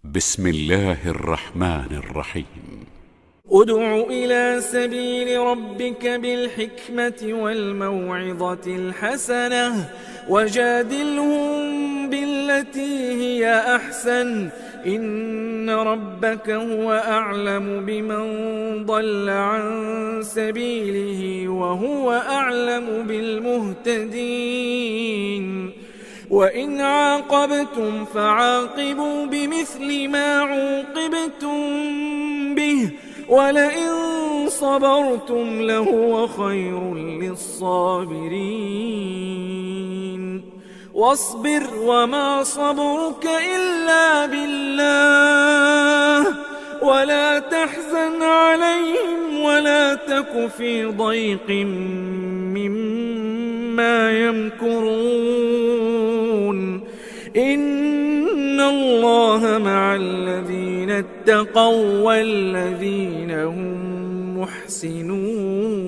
بسم الله الرحمن الرحيم. ادع إلى سبيل ربك بالحكمة والموعظة الحسنة وجادلهم بالتي هي أحسن إن ربك هو أعلم بمن ضل عن سبيله وهو أعلم بالمهتدين وإن عاقبتم فعاقبوا بمثل ما عوقبتم به ولئن صبرتم لهو خير للصابرين واصبر وما صبرك إلا بالله ولا تحزن عليهم ولا تك في ضيق مما يمكرون إن الله مع الذين اتقوا والذين هم محسنون.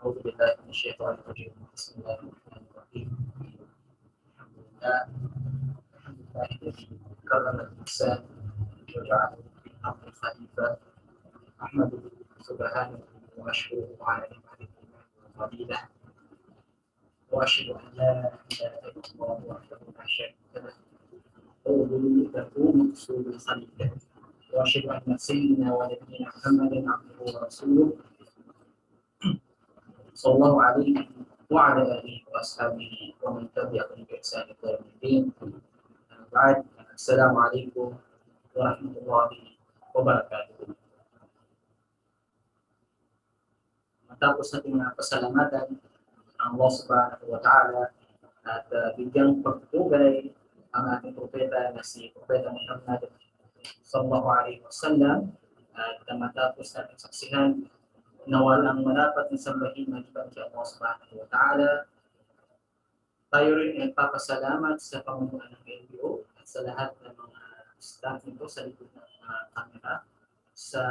أعوذ بالله من الشيطان الرجيم. بسم الله الرحمن الرحيم. الحمد لله الذي كرم الإنسان وجعله في الأرض خليفة. أحمده سبحانه وأشكره على نعمة الإيمان والفضيلة، وأشهد أن لا إله إلا الله وحده لا شريك له له مقصود الخليفة، وأشهد أن سيدنا ونبينا محمدا عبده ورسوله صلى الله عليه وعلى آله وأصحابه ومن تبعهم بإحسان إلى يوم الدين. بعد، السلام عليكم ورحمة الله wabarakatuh. Matapos natin pasalamatan ang Allah subhanahu wa ta'ala at bigyang pagpupugay ang ating propeta na si Propeta Muhammad sallallahu alaihi wasallam, at matapos natin saksihan na walang marapat na sambahin maliban kay Allah subhanahu wa ta'ala, tayo rin ay papasalamat sa pamunuan ng NPO at sa lahat ng mga staff nito sa likod ng kamera sa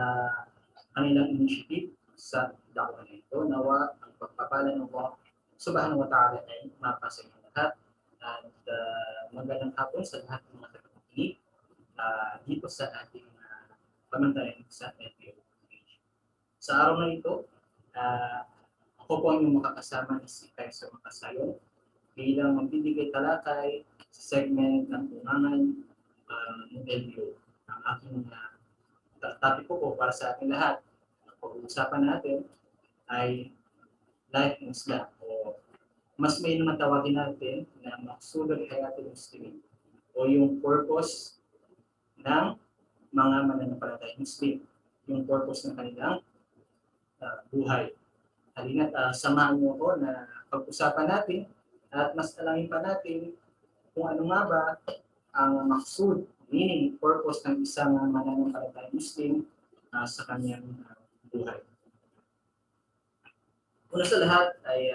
kanilang initiative sa dakwah na ito. Nawa ang pagpapala ng Allah subhanahu wa ta'ala ay mapasa ng lahat, at magandang hapon sa lahat ng mga tagapakinig dito sa ating pamantayan sa NPO. Sa araw na ito, ako po ang makakasama ni si Kaiser Makasayon bilang magbibigay talakay sa segment ng unangan ng LBO. Ang aking topic po para sa ating lahat, ang pag-uusapan natin ay life in Islam, o mas may matawagin natin na maqsud al-hayatul muslimin, o yung purpose ng mga mananampalatayang Muslim, yung purpose ng kanilang buhay. Halina't samahan mo ko na pag-usapan natin at mas alamin pa natin kung ano nga ba ang maksud, meaning purpose ng isang mananampalatayang Muslim sa kanyang buhay. Una sa lahat ay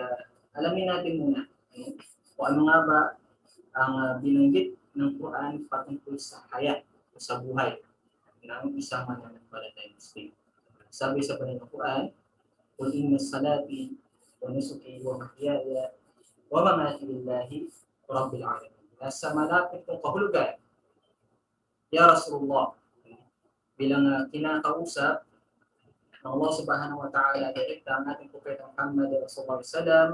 alamin natin muna kung ano nga ba ang binanggit ng Quran patungkol sa hayat o sa buhay ng isang mananampalatayang Muslim. Sabi sa banal na Quran, "Qul inna salati wa nusuki wa mahyaya wa mamati lillahi rabbil alamin." Nasa malapit kong kahulugan, Ya Rasulullah, bilang kinakausap ng Allah subhanahu wa ta'ala direkta ang ating Propeta Muhammad sallallahu alaihi wasallam,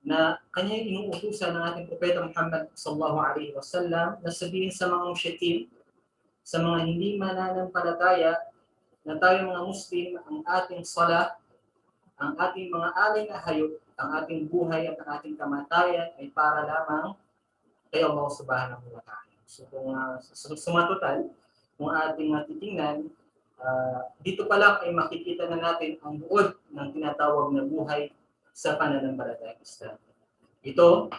na kanya inuutusan ng ating Propeta Muhammad sallallahu alaihi wasallam na sabihin sa mga musyrikin, sa mga hindi mananampalataya, na tayo mga Muslim, ang ating sala, ang ating mga alay na hayop, ang ating buhay at ang ating kamatayan ay para lamang kay Allah subhanahu wa ta'ala. So kung sumatotal, kung ating titingnan, dito pa lang ay makikita na natin ang buod ng tinatawag na buhay sa pananampalatayang Islam. Ito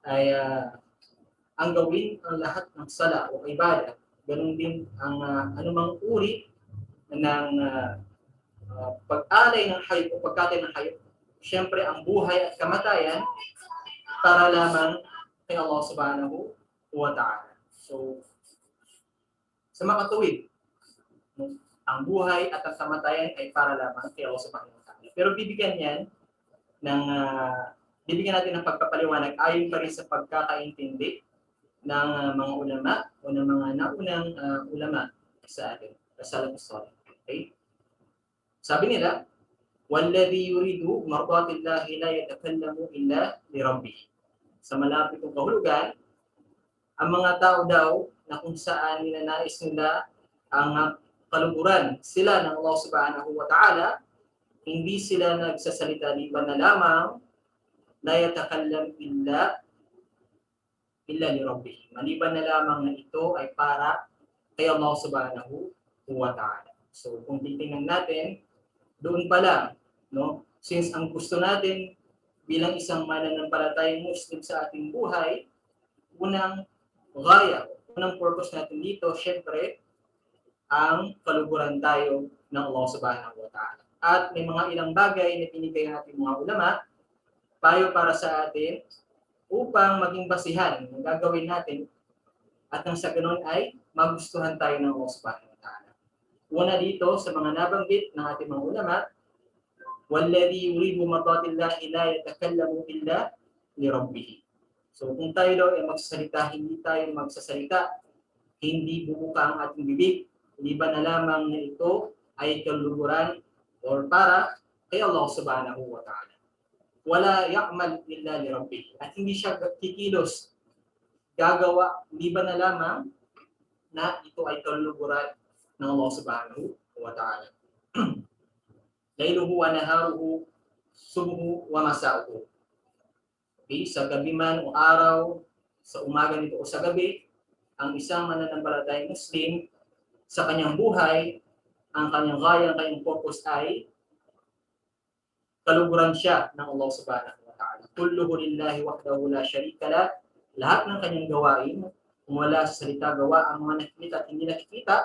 ay ang gawin ang lahat ng sala o ibadah, ganun din ang anumang uri ng pag-alay ng hayop o pagkatay ng hayop. Siyempre, ang buhay at kamatayan para lamang kay Allah subhanahu wa ta'ala. So, sa makatuwid, no, ang buhay at ang kamatayan ay para lamang kay Allah subhanahu wa ta'ala. Pero bibigyan natin ng pagpapaliwanag ayon pa rin sa pagkakaintindi ng mga ulama o ng mga naunang ulama sa atin, sa salafus salih. Okay? Sabi nila, "Walladhi yuridu mardatillahi la yatakallamu illa li rabbih." Sa malapit kong kahulugan, ang mga tao daw na kung saan ninanais nila ang kaluguran sila ng Allah subhanahu wa ta'ala, hindi sila nagsasalita liban na lamang la yatakallam illa li rabbih. Maliban na lamang na ito ay para kay Allah subhanahu wa ta'ala. So kung titingnan natin, doon pa lang, no? Since ang gusto natin bilang isang mananampalatayang Muslim sa ating buhay, unang purpose natin dito, syempre, ang kaluguran tayo ng Allah subhanahu wa ta'ala. At may mga ilang bagay na pinigay natin mga ulama, payo para sa atin, upang maging basihan ng gagawin natin, at nang sa ganun ay magustuhan tayo ng Allah subhanahu wa ta'ala. Una dito, sa mga nabanggit ng ating mga ulama, "Walladhi yuridu mardatillahi la yatakallamu illa li rabbih." So kung tayo daw ay magsasalita, hindi tayo magsasalita, hindi bubuka ang ating bibig, liban na lamang na ito ay kaluguran or para kay Allah subhanahu wa ta'ala. Wala ya'mal illa li rabbih. At hindi siya kikilos, gagawa, liban na lamang na ito ay kaluguran ng Allah subhanahu wa ta'ala. Layluhu wa naharuhu, subuhu wa masa'uhu. Okay, sa gabi man o araw, sa umaga nito o sa gabi, ang isang mananampalatayang Muslim sa kanyang buhay, ang kanyang gaya, ang kanyang purpose ay kaluguran siya ng Allah subhanahu wa ta'ala. Kulluhu lillahi wahdahu la syarika lah. Lahat ng kanyang gawain, kung wala sa salita gawa, ang mga nakikita at hindi nakikita,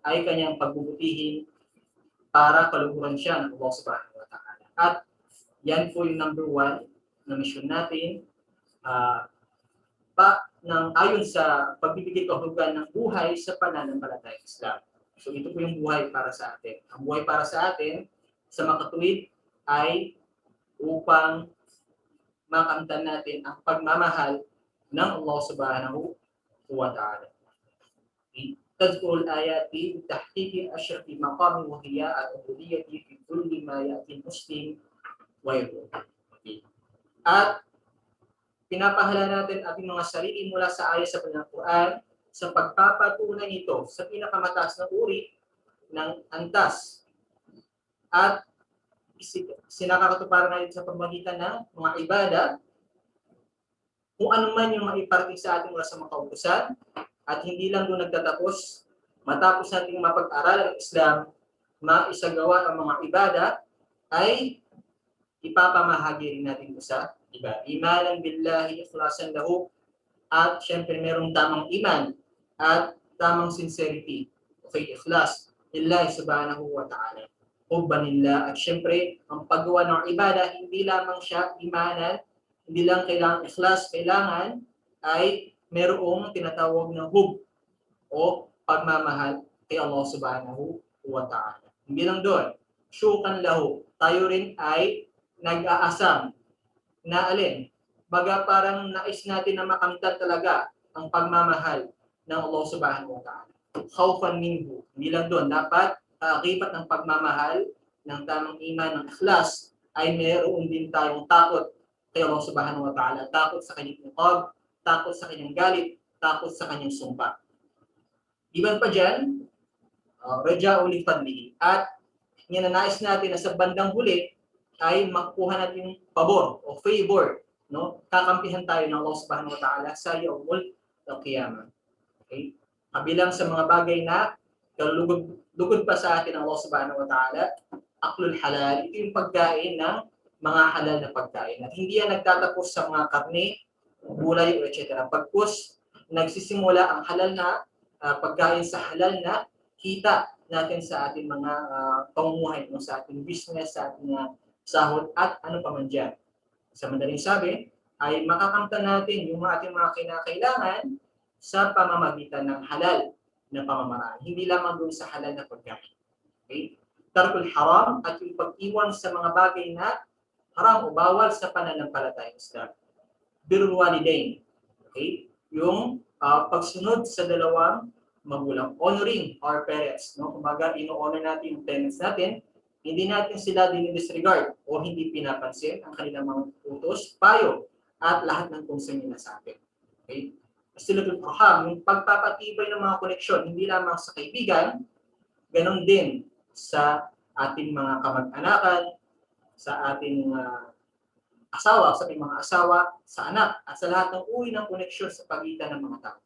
ay kanyang pagbubutihin para kaluguran siya ng Allah subhanahu wa ta'ala. At yan po yung number 1 na mission natin, ayon sa pagbibigay kahulugan ng buhay sa pananampalatayang Islam. So ito po yung buhay para sa atin. Ang buhay para sa atin, sa makatuwid, ay upang makamtan natin ang pagmamahal ng Allah subhanahu wa ta'ala. تذكر الآيات بتحقيق أشرف مقام وهي العبودية في كل ما يأتي المسلم ويقول. At pinapahala natin ating mga sarili mula sa ayat sa Quran sa pagpapatunay nito sa pinakamataas na uri ng antas at sinakakatuparan natin sa pamamagitan ng mga ibada kung ano man yung maiparating sa ating mula sa mga kautusan. At hindi lang doon nagtatapos, matapos nating mapag-aral ang Islam, maisagawa ang mga ibada, ay ipapamahagi rin natin ito sa iba. Imanan billahi, ikhlasan lahu, at syempre merong tamang iman at tamang sincerity. Okay, ikhlas, lillahi subhanahu wa ta'ala. Hubbanillah, at syempre ang paggawa ng ibada, hindi lamang siya imanan, hindi lang kailangan ikhlas, kailangan ay merong tinatawag na hub o pagmamahal kay Allah subhanahu wa ta'ala. Hindi lang doon, syukan lahu, tayo rin ay nag-aasam na alin, baga parang nais natin na makamtan talaga ang pagmamahal ng Allah subhanahu wa ta'ala. Khawfan minhu, hindi lang doon, dapat kaakibat ng pagmamahal ng tamang iman ng ikhlas ay meron din tayong takot kay Allah subhanahu wa ta'ala, takot sa kanyang iqab, takot sa kanyang galit, takot sa kanyang sumpa. Iban pa dyan, raja'u li fadlihi. At ninanais natin na sa bandang huli ay makuha natin yung pabor o favor, no? Kakampihan tayo ng Allah subhanahu wa ta'ala sa yaumul qiyamah. Okay? Kabilang sa mga bagay na lugod pa sa atin ng Allah subhanahu wa ta'ala, aklul halal, ito yung pagkain ng mga halal na pagkain. At hindi yan nagtatapos sa mga karne, gulay, etc. Pagkus nagsisimula ang halal na pagkain sa halal na kita natin sa ating mga pamumuhay, sa ating business, sa ating sahod at ano pa man dyan. Sa madaling sabi, ay makakamtan natin yung ating mga kinakailangan sa pamamagitan ng halal na pamamaraan. Hindi lamang doon sa halal na pagkain. Okay? Tarkul haram at yung pag-iwan sa mga bagay na haram o bawal sa pananampalatayang Islam. Birrul walidain. Okay? Yung pagsunod sa dalawang magulang. Honoring our parents. No? Kumbaga, ino-honor natin yung parents natin. Hindi natin sila disregard o hindi pinapansin ang kanilang mga utos, payo, at lahat ng concern nila sa atin. Okay? Silatul arham, yung pagpapatibay ng mga koneksyon, hindi lamang sa kaibigan, ganon din sa ating mga kamag-anakan, sa ating asawa, sa ating mga asawa, sa anak, at sa lahat ng uri ng koneksyon sa pagitan ng mga tao.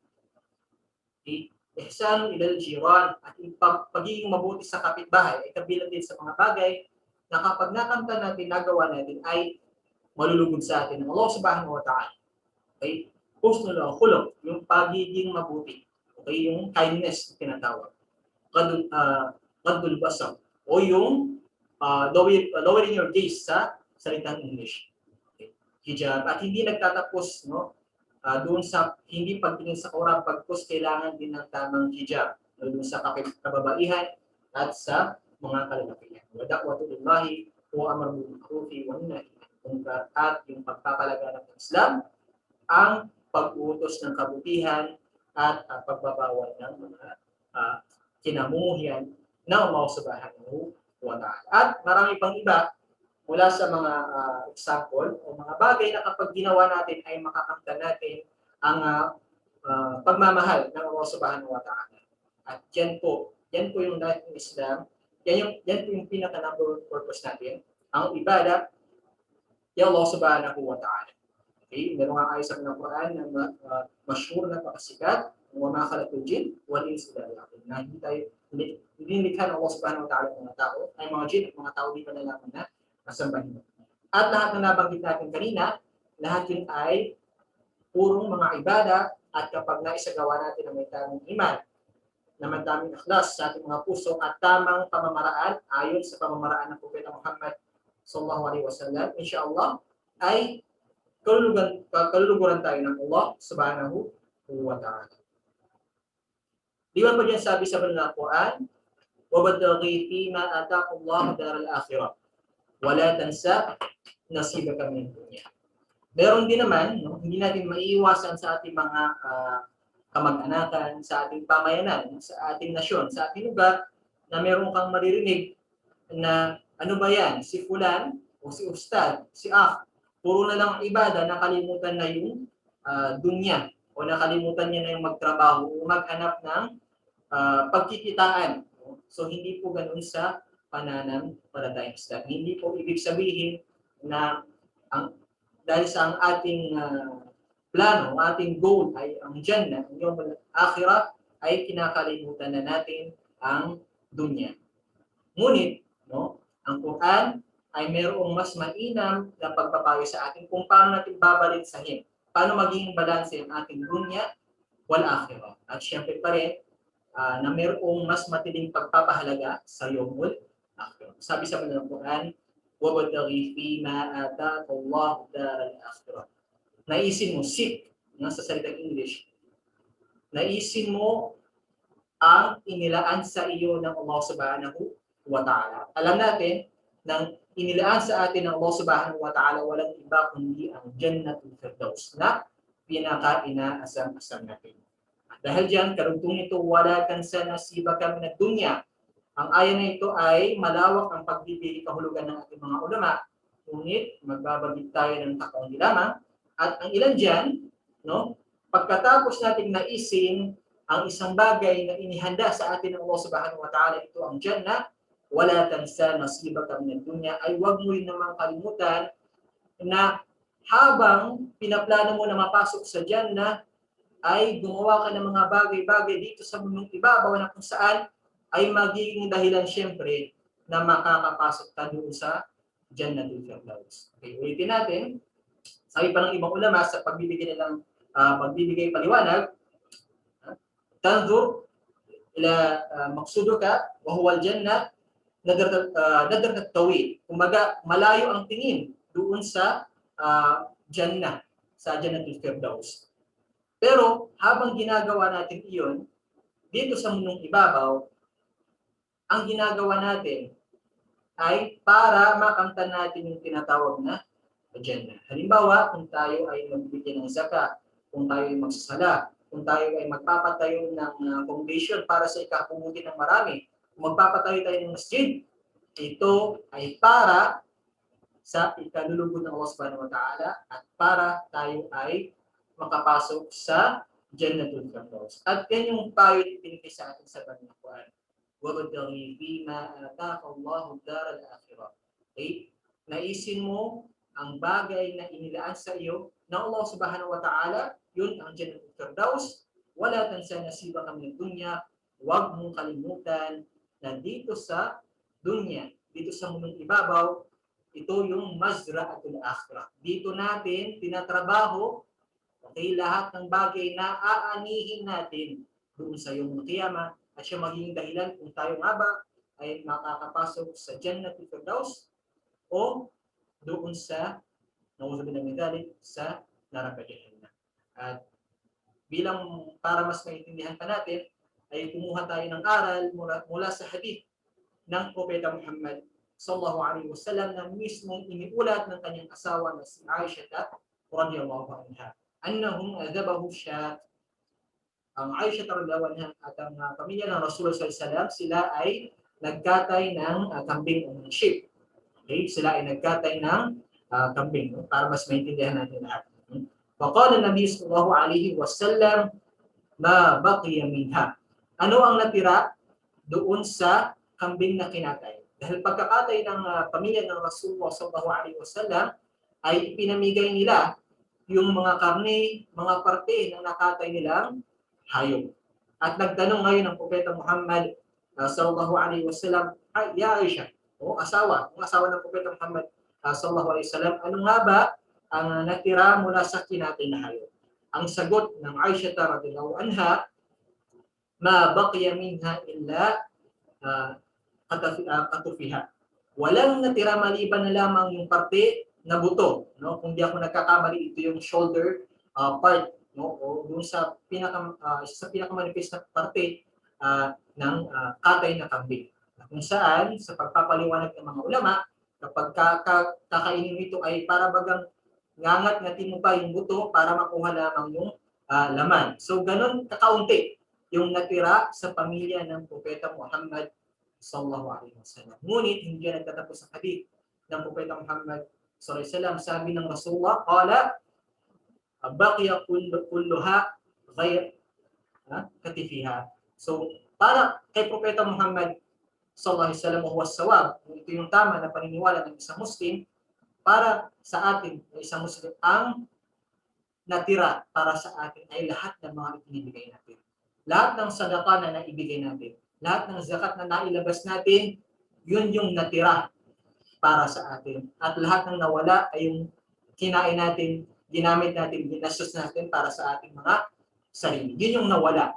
Okay? Ihsan ilal jiran, at yung pagiging mabuti sa kapitbahay ay kabilang din sa mga bagay na kapag nakamtan natin, nagawa natin ay malulugod sa atin ng Allah subhanahu wa ta'ala. Okay? Husnul khuluq, yung pagiging mabuti. Okay? Yung kindness na tinatawag. Qadul basar, o yung lowering your gaze sa salitang English. Okay? Hijab. At hindi nagtatapos, no? Doon sa hindi pagtingin sa Quran, pagpos kailangan din ng tamang hijab. Doon sa kababaihan at sa mga kalalakihan. Wa da'watu lillahi wa amru bil ma'rufi wa nahy anil munkar, at yung pagpapalaganap ng Islam, ang pag-uutos ng kabutihan at pagbabawal ng mga kinamumuhian ng Allah subhanahu wa ta'ala. At marami pang iba mula sa mga example o mga bagay na kapag ginawa natin ay makakamtan natin ang pagmamahal ng Allah subhanahu wa ta'ala. At yan po yung dating Islam, yan po yung pinaka-number purpose natin, ang ibadah ya Allah subhanahu wa ta'ala. Okay? Meron nga ayos sa Quran na masyhur na pakasikat, wa ma khalaqul jin wal insa illa liya'budun. Na hindi nilikha ng Allah subhanahu wa ta'ala ng mga tao, ay mga jin at mga tao di pa nalaman na masambahin. At lahat na nabanggit natin kanina, lahat yun ay purong mga ibada, at kapag naisagawa natin ang may tamang iman, na may tamang ikhlas sa ating mga puso at tamang pamamaraan ayon sa pamamaraan ng Propeta Muhammad sallallahu alaihi wasallam, inshallah ay kaluluguran tayo ng Allah subhanahu wa ta'ala. Di ba pa dyan sabi sa banal na Quran, وَبَتَّغِي فِيمَا آتَاكَ اللَّهُ دَارَ الْآخِرَةِ وَلَا تَنْسَ نَصِيبَكَ مِنَ الدُّنْيَا. Meron din naman, no, hindi natin maiiwasan sa ating mga kamag-anakan, sa ating pamayanan, sa ating nasyon, sa ating lugar, na meron kang maririnig na ano ba yan, si fulan o si ustad, si puro na lang ang ibada, nakalimutan na yung dunya, o nakalimutan niya na yung magtrabaho o maghanap ng pagkikitaan. So hindi po ganoon sa pananampalatayang Islam. Hindi po ibig sabihin na dahil sa ang ating plano, ang ating goal ay ang Jannah, ang yawm al-akhirah, ay kinakalimutan na natin ang dunya. Ngunit, no, ang Quran ay mayroong mas mainam na pagpapayo sa atin kung paano natin babalansahin, paano maging balanse ang ating dunya wal akhirah. At syempre pa rin, na mayroong mas matinding pagpapahalaga sa yawmul akhirah. Sabi sa banal na Quran, وَبَتَغِي فِيمَا آتَاكَ اللَّهُ دَارَ الْآخِرَةِ. Naisin mo, seek, sa salitang English, naisin mo ang inilaan sa iyo ng Allah subhanahu wa ta'ala. Alam natin, nang inilaan sa atin ng Allah subhanahu wa ta'ala, walang iba kundi ang Jannatul Firdaus na pinaka-inaasam-asam natin. At dahil diyan, karugtong nito, wala tansa nasibaka minad dunya. Ang ayan na ito ay malawak ang pagbibigay kahulugan ng ating mga ulama. Ngunit magbabagit tayo ng takaong lamang. At ang ilan dyan, no, pagkatapos nating naisin ang isang bagay na inihanda sa atin ng Allah subhanahu wa ta'ala, ito ang Jannah, wala tansa nasibaka minad dunya, ay huwag mo rin naman kalimutan na habang pinaplano mo na mapasok sa Jannah, ay gumawa ka ng mga bagay-bagay dito sa mundong ibabaw na kung saan ay magiging dahilan siyempre na makakapasok ka doon sa Jannatul Firdaus. Okay, ulitin natin. Sabi pa ng ibang ulama sa pagbibigay paliwanag, tanzur ila maqsuduka wa huwa al-jannah nadrat tawil. Kumbaga, malayo ang tingin doon sa Jannah, sa Jannatul Firdaus. Pero habang ginagawa natin iyon, dito sa mundong ibabaw, ang ginagawa natin ay para makamtan natin yung tinatawag na agenda. Halimbawa, kung tayo ay magbibigay ng zakat, kung tayo ay magsasala, kung tayo ay magpapatayo ng foundation para sa ikabubuti ng marami, kung magpapatayo tayo ng masjid, ito ay para sa ikalulugod ng Allah Subhanahu wa Ta'ala at para tayo ay makapasok sa Jannatul Firdaus. At yan yung payo na pinigay sa atin sa Banal Quran. وَبَتَغِي فِيمَا آتَاكَ اللَّهُ الدَّارَ الْآخِرَةَ. Okay? Naisin mo ang bagay na inilaan sa iyo ng Allah Subhanahu wa Ta'ala, yun ang Jannatul Firdaus. Wala tansa nasibaka min dunya, huwag mong kalimutan na dito sa dunya, dito sa mundong ibabaw, ito yung mazra'atul akhirah. Dito natin tinatrabaho, okay, lahat ng bagay na aanihin natin doon sa yung qiyamah at siya magiging dahilan kung tayo nga ba ay makakapasok sa Jannatul Firdaus o doon sa nauzubillah min dzalik sa neraka jahannam. At bilang para mas maintindihan pa natin ay kumuha tayo ng aral mula sa hadith ng Propeta Muhammad sallallahu alaihi wasallam na mismong iniulat ng kanyang asawa na si Aisha radhiyallahu anha annahum adhabahu syat. Ang Aisha radhiyallahu anha at ang pamilya ng Rasulullah sallallahu alaihi wasallam, sila ay nagkatay ng kambing o sheep. Okay? Sila ay nagkatay ng kambing, no? Para mas maintindihan natin lahat. Faqala Nabi sallallahu alaihi wasallam ma baqiya minha. Ano ang natira doon sa kambing na kinatay? Dahil pagkakatay ng pamilya ng Rasulullah sallallahu alaihi wasallam ay ipinamigay nila yung mga karne, mga parte ng nakatay nilang hayop. At nagtanong ngayon ng Propeta Muhammad sallallahu alaihi wasallam, ya Aisha, ang asawa ng Propeta Muhammad sallallahu alaihi wasallam, ano nga ba ang natira mula sa kinatay na hayop? Ang sagot ng Aisha radhiyallahu anha, ma baqiya minha illa katufiha. Walang natira maliban na lamang yung parte na buto, no? Kung di ako nagkakamali, ito yung shoulder part, no? O doon sa pinakamanipis na parte ng katay na kambing. Kung saan sa pagpapaliwanag ng mga ulama, kapag kakainin ito ay para bagang ngangat-ngatin mo pa yung buto para makuha lamang yung laman. So ganun kakaunti yung natira sa pamilya ng Propeta Muhammad sallallahu alaihi wasallam. Ngunit hindi yan nagtatapos sa hadith ng Propeta Muhammad sallallahu alaihi wasallam. Sabi ng Rasulullah, qala baqiya kulluha ghayr katifiha. So para kay Propeta Muhammad sallallahu alaihi wasallam, huwa sawab, ito yung tama na paniniwala ng isang Muslim, para sa atin na isang Muslim, ang natira para sa atin ay lahat ng mga ibinibigay natin. Lahat ng sadaqah na naibigay natin, lahat ng zakat na nailabas natin, yun yung natira para sa atin. At lahat ng nawala ay yung kinain natin, ginamit natin, ginastos natin para sa ating mga sarili. Yun yung nawala.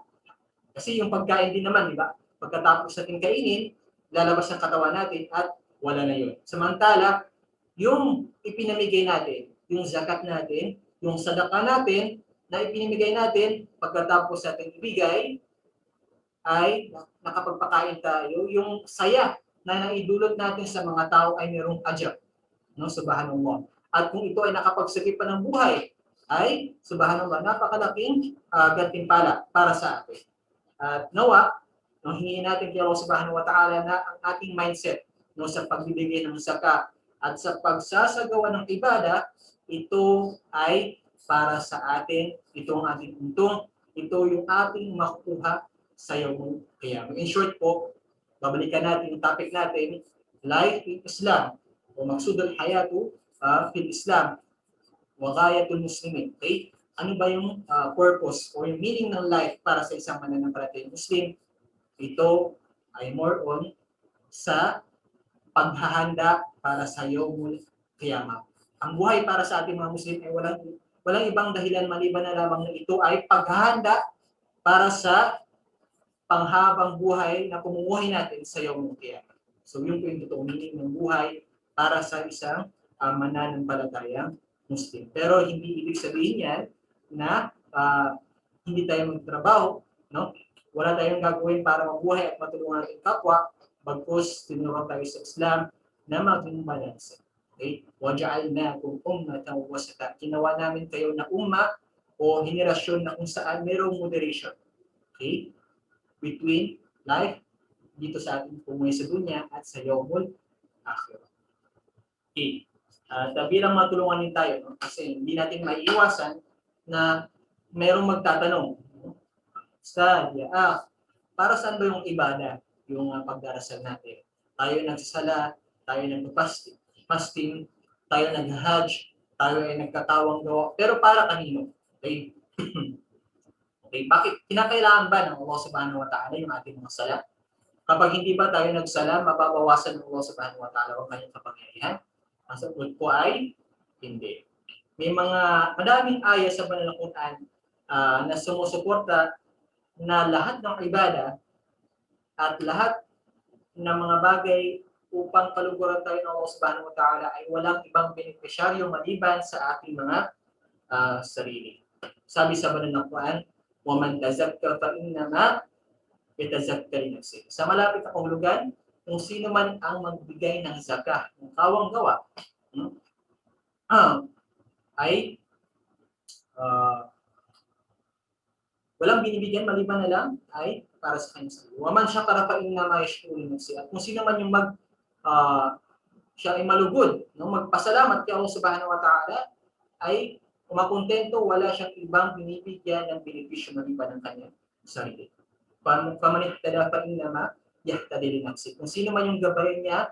Kasi yung pagkain din naman, di ba? Pagkatapos natin kainin, lalabas ang katawan natin at wala na yun. Samantala, yung ipinamigay natin, yung zakat natin, yung sadaqah natin, na ipinamigay natin, pagkatapos natin ibigay, ay nakapagpakain tayo, yung saya na naidulot natin sa mga tao ay mayroong ajr, no? Subhanallah. At kung ito ay nakapagsagip pa ng buhay, ay subhanallah, napakalaking gantimpala para sa atin. At nawa, no, hingin natin kay Allah Subhanahu wa Ta'ala na ang ating mindset, no, sa pagbibigay ng zakat at sa pagsasagawa ng ibada, ito ay para sa atin, ito ang ating untong, ito yung ating makukuha sa Yawmul Qiyamah. In short po, babalikan natin yung topic natin, life in Islam, o maksudul hayatu fil Islam, wa ghayatul muslimin. Okay? Ano ba yung purpose o yung meaning ng life para sa isang mananampalatayang Muslim? Ito ay more on sa paghahanda para sa Yawmul Qiyamah. Ang buhay para sa ating mga Muslim ay walang ibang dahilan maliban na lamang na ito ay paghahanda para sa panghabang buhay na pumumuhay natin sa Yawmul Qiyamah. So yun po yung totoong meaning ng buhay para sa isang mananampalatayang Muslim. Pero hindi ibig sabihin yan na hindi tayo magtrabaho, no? Wala tayong gagawin para mabuhay at matulungan ating kapwa, bagkus tinuruan tayo sa Islam na maging balanse. Okay? Waja'alnakum ummatan wasata. Ginawa namin kayo na umma o henerasyon na kung saan mayroong moderation. Okay? Between life dito sa ating pumuhay sa dunya at sa yawmul akhirah. Okay. Bilang matulungan din tayo, no? Kasi hindi natin maiiwasan na mayroong magtatanong, no? Para saan ba yung ibada, yung pagdarasal natin? Tayo nagsasala, tayo nag-fasting, tayo nag-hajj, tayo ay nagkatawang gawa, pero para kanino? Okay? Okay, bakit kinakailangan ba ng Allah Subhanahu wa Ta'ala yung ating mga sala? Kapag hindi ba tayo nagsala, mababawasan ng Allah Subhanahu wa Ta'ala ang kanyang kapangyarihan? Ang sagot po ay hindi. May madaming aya sa banal na Quran na sumusuporta na lahat ng ibada at lahat ng mga bagay upang kaluguran tayo ng Allah Subhanahu wa Ta'ala ay walang ibang benepisyaryo maliban sa ating mga sarili. Sabi sa banal na Quran, وَمَنْ تَزَكَّرَ فَإِنَّمَا يَتَزَكَّرُ لِنَفْسِهِ. Sa malapit na kahulugan, kung sino man ang magbigay ng zakah, ng kawang gawa, ay walang binibigyan maliban na lang ay para sa kanyang sarili. Waman syakara fa innama yashkuru li nafsihi. At kung sino man yung siya ay malugod, no, magpasalamat kay Allah Subhanahu wa Ta'ala, ay kumakontento, wala siyang ibang binibigyan ng benepisyo maliban ng kanyang sarili. Faman ihtada fa innama yahtadi li nafsihi. Kung sino man yung gabay niya,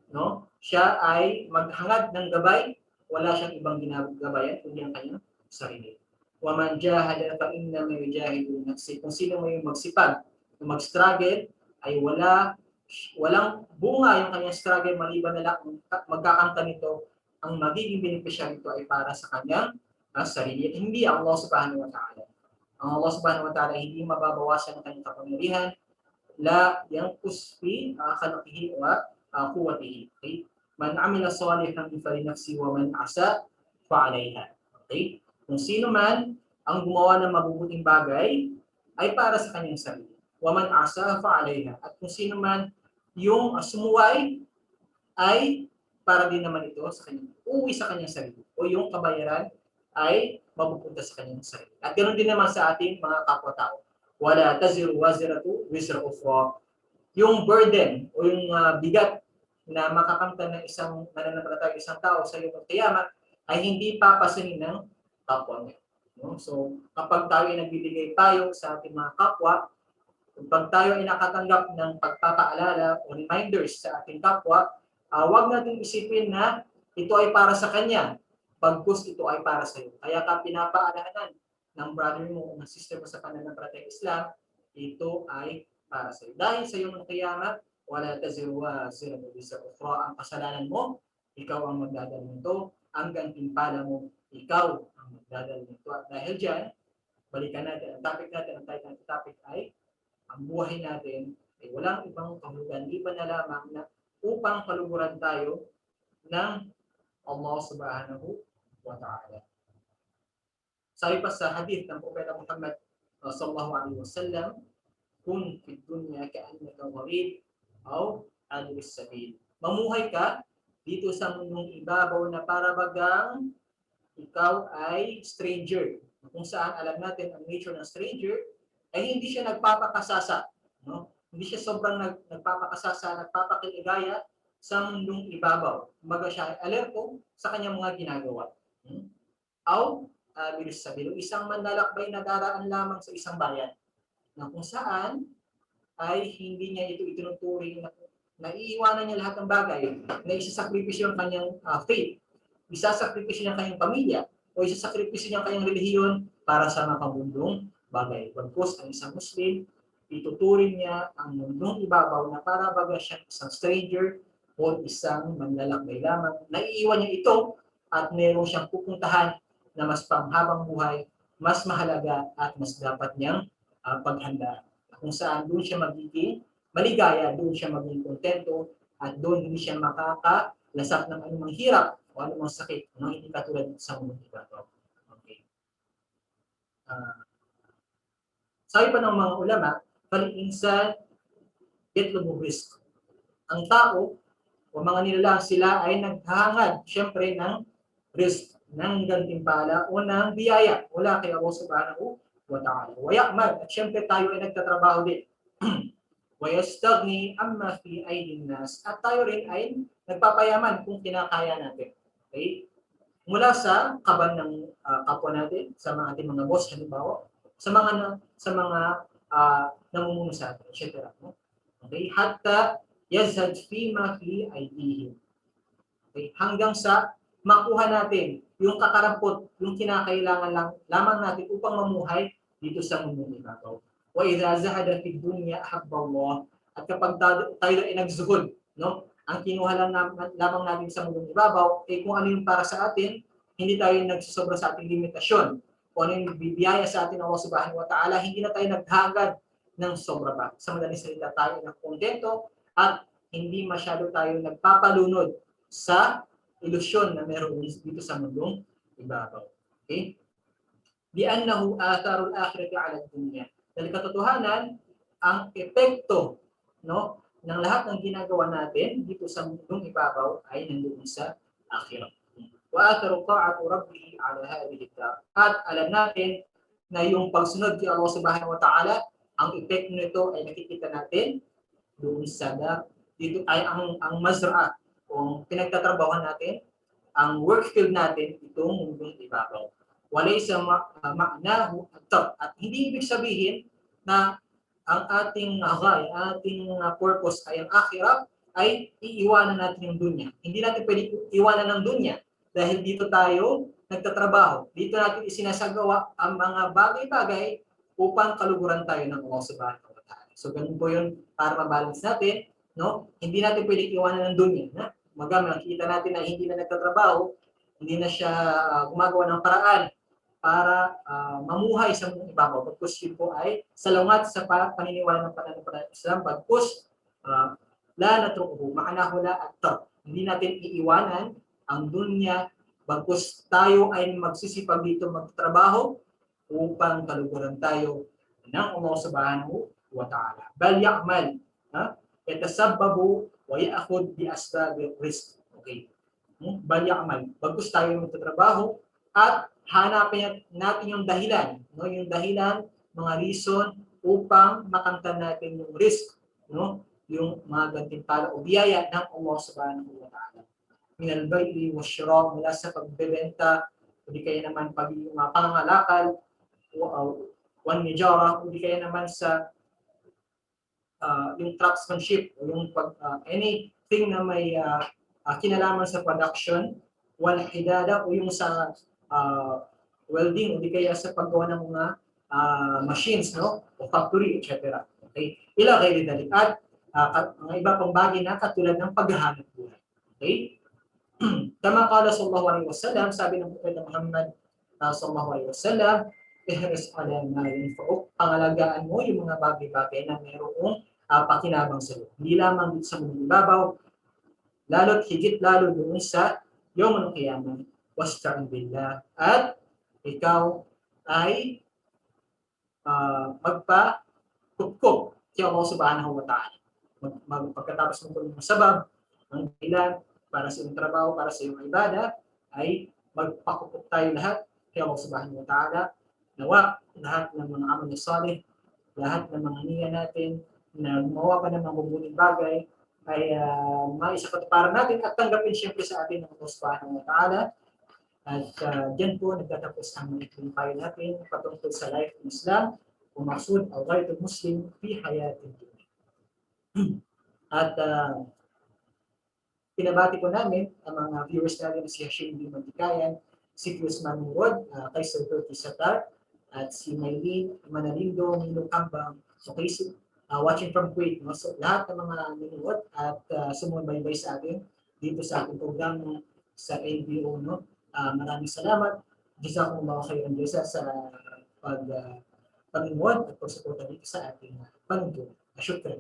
no, siya ay maghangad ng gabay, wala siyang ibang ginagabayan kundi ang kanyang sarili. Waman jahada fa innama yujahidu nafsi. Kung sino may magsipag, mag-struggle, ay walang bunga yung kanyang struggle maliban na lang magkakanta nito, ang magiging benepisya nito ay para sa kanyang sarili at hindi ang Allah Subhanahu wa Ta'ala. Ang Allah Subhanahu wa Ta'ala hindi mababawasan ang kanyang kapangyarihan, la yanqus fi khalqihi wa quwwatihi. Okay? Man amila salihan fa li nafsi wa man asa fa 'alayha. Okay? Kung sino man ang gumawa ng mabubuting bagay ay para sa kanyang sarili. Wa man asa fa 'alayha. At kung sino man yung sumuway ay para din naman ito sa kanyang uwi sa kanyang sarili o yung kabayaran ay mapupunta sa kanyang sarili. At ganoon din naman sa ating mga kapwa-tao. Wala taziru waziratu wizra ukhra. Yung burden o yung bigat na makakamtan ng isang mananampalataya, isang tao sa iyong Qiyamah ay hindi papasanin ng kapwa niya. No? So, kapag tayo ay nagbibigay tayo sa ating mga kapwa, kapag tayo ay nakatanggap ng pagpapaalala o reminders sa ating kapwa, huwag natin isipin na ito ay para sa kanya, bagkus ito ay para sa iyo. Kaya ka pinapaalahanan ng brother mo o ng sister mo sa pananampalatayang Islam, ito ay para sa iyo. Dahil sa iyong Qiyamah, wala taziru waziratu wizra ukhra. Ang kasalanan mo, ikaw ang magdadala nito. Ang gantimpala mo, ikaw ang magdadala nito. At dahil dyan, balikan natin. Ang topic natin, ang title ng topic ay ang buhay natin ay walang ibang kahulugan, liban na lamang na upang kaluguran tayo ng Allah Subhanahu wa Ta'ala. Sabi pa sa hadith ng Propeta Muhammad sallallahu alaihi wasallam, kun fid dunya ka'annaka gharib aw abis sabil. Mamuhay ka dito sa mundong ibabaw na para bagang ikaw ay stranger. Kung saan alam natin ang nature ng stranger ay hindi siya nagpapakasasa, no? Hindi siya sobrang nagpapakasasa, nagpapakiligaya sa mundong ibabaw. Kumbaga siya ay alerto sa kanyang mga ginagawa. Aw bilis sabihin, isang manlalakbay na daraan lamang sa isang bayan na kung saan ay hindi niya ito itinuturing na iiwanan niya lahat ng bagay, na isasakripisyo ang kanyang faith, isasakripisyo niya ang kanyang pamilya, o isasakripisyo niya ang kanyang relihiyon para sa makabundong bagay. Bagkus ang isang Muslim, ituturing niya ang mundong ibabaw na para baga siya isang stranger o isang manlalakbay lamang. Naiiwan niya ito at meron siyang pupuntahan na mas panghabang buhay, mas mahalaga at mas dapat niyang paghandaan. Kung saan doon siya magiging maligaya, doon siya magiging kontento, at doon hindi siya makakalasak ng anumang hirap o anumang sakit na hindi katulad sa mundong ibabaw. Okay. Sabi pa ng mga ulama, fal-insan yatlubu rizq. Ang tao o mga nilalang sila ay naghahangad siyempre ng rizq, ng gantimpala o ng biyaya mula kay Allah subhanahu wa ta'ala. Wa ya'mal, at siyempre tayo ay nagtatrabaho din. Wa yastagni amma fi aydin nas, at tayo rin ay nagpapayaman kung kinakaya natin. Okay? Mula sa kaban ng kapwa natin, sa mga ating mga boss, halimbawa, sa mga namumuno sa atin, etc. No? Okay? Hatta yazhad fima fi aydihim. Okay? Hanggang sa makuha natin yung kakarampot, yung kinakailangan lamang natin upang mamuhay dito sa mundong ibabaw. Wa idza zahada fi dunya ahabba Allah, at kapag tayo ay nagzuhud, no? Ang kinuha lamang natin sa mundong ibabaw ay kung ano yung para sa atin, hindi tayo nagsusobra sa ating limitasyon. Kung ano yung bibiyaya sa atin ng Allah subhanahu wa ta'ala, hindi na tayo naghagad ng sobra pa. Sa madaling salita, tayo ng kontento at hindi masyado tayo nagpapalunod sa ilusyon na meron dito sa mundong ibabaw. Okay? Bi'annahu atharul akhirati 'ala dunya. Dahil katotohanan, ang epekto, no, ng lahat ng ginagawa natin dito sa mundong ibabaw ay nandoon sa akhirat. Wa atharu ta'atu rabbihi 'ala hadhihi dar. At alam natin na yung pagsunod kay Allah subhanahu wa ta'ala, ang epekto nito ay nakikita natin doon sa dito ay ang mazra'a o pinagtatrabahuan natin, ang work field natin itong mundong ibabaw. Walaysa ma'nahu at hindi ibig sabihin na ang ating ating purpose ay ang akhirat, ay iiwanan natin yung dunya. Hindi natin pwede iwanan ng dunya dahil dito tayo nagtatrabaho. Dito natin isinasagawa ang mga bagay-bagay upang kaluguran tayo ng Allah subhanahu wa ta'ala. So ganun po yun para mabalance natin, no? Hindi natin pwede iwanan ng dunya. Na? Makikita natin na hindi na nagtatrabaho, hindi na siya gumagawa ng paraan para mamuhay sa mundong ibabaw. Pagkus yun po ay salungat sa paniniwala ng pananampalataya Islam. Pagkus la natrukuhu, ma'anahu la at-tar. Hindi natin iiwanan ang dunya, bagkus tayo ay magsisipag dito magtrabaho upang kaluguran tayo ng Allah subhanahu wa ta'ala. Bal ya'mal, yatasabbabu wa ya'khud bi asbabil rizq. Okay. Bal ya'mal, bagkus tayo magtatrabaho at hanapin natin yung dahilan, no? Yung dahilan, mga reason upang makamtan natin yung risk, no? Yung mga gantimpala o biyaya ng Allah subhanahu wa ta'ala. Minal bay'i wa shira, mula sa pagbebenta, o di kaya naman yung pangangalakal, wan nijara, o di kaya naman sa yung craftsmanship, o yung anything na may kinalaman sa production, wal hidada, o yung sa welding, o di kaya sa paggawa ng mga machines, no? O factory, etc. Okay? Ila kayo din at mga iba pang bagay na katulad ng paghahanap buhay. Okay? Tama kala sallallahu alaihi wasallam, sabi ng Propeta Muhammad sallallahu alaihi wasallam, ihris ala ma yanfa'uk, pangalagaan mo yung mga bagay-bagay na mayroong pakinabang sa iyo. Hindi lamang dito sa mundong ibabaw, lalo't higit lalo doon sa yawmul qiyamah. Wasta'in billah, at ikaw ay magpa-kupkup kay Allah subhanahu wa ta'ala. Pagkatapos mo ng sabab, ng dahilan para sa iyong trabaho, para sa iyong ibada, ay magpakukup tayo lahat kay Allah subhanahu wa ta'ala. Nawa, lahat ng mga amal na salih, lahat ng mga niya natin na gumawa pa ng mga mabubuting bagay ay maisakatuparan natin at tanggapin siyempre sa atin ng Allah subhanahu wa ta'ala. At dyan po nagtatapos ang maikling payo natin patungkol sa life in Islam, umaksud al ghaitul muslim fi hayatin dunya. At pinabati po namin ang mga viewers natin si Hashim B. Mantikayan, si Guzman Murod, kay Sir Turkey Satar, at si Maylene Manalindo, Nino Kambang, okay, watching from Kuwait. No? So, lahat ng mga nanonood at sumubaybay sa atin dito sa ating programa sa NBO, no? Maraming salamat. Jazakumullahu khairan jazaa sa pag-panonood at pagsuporta dito sa ating panuntunan. Syukran.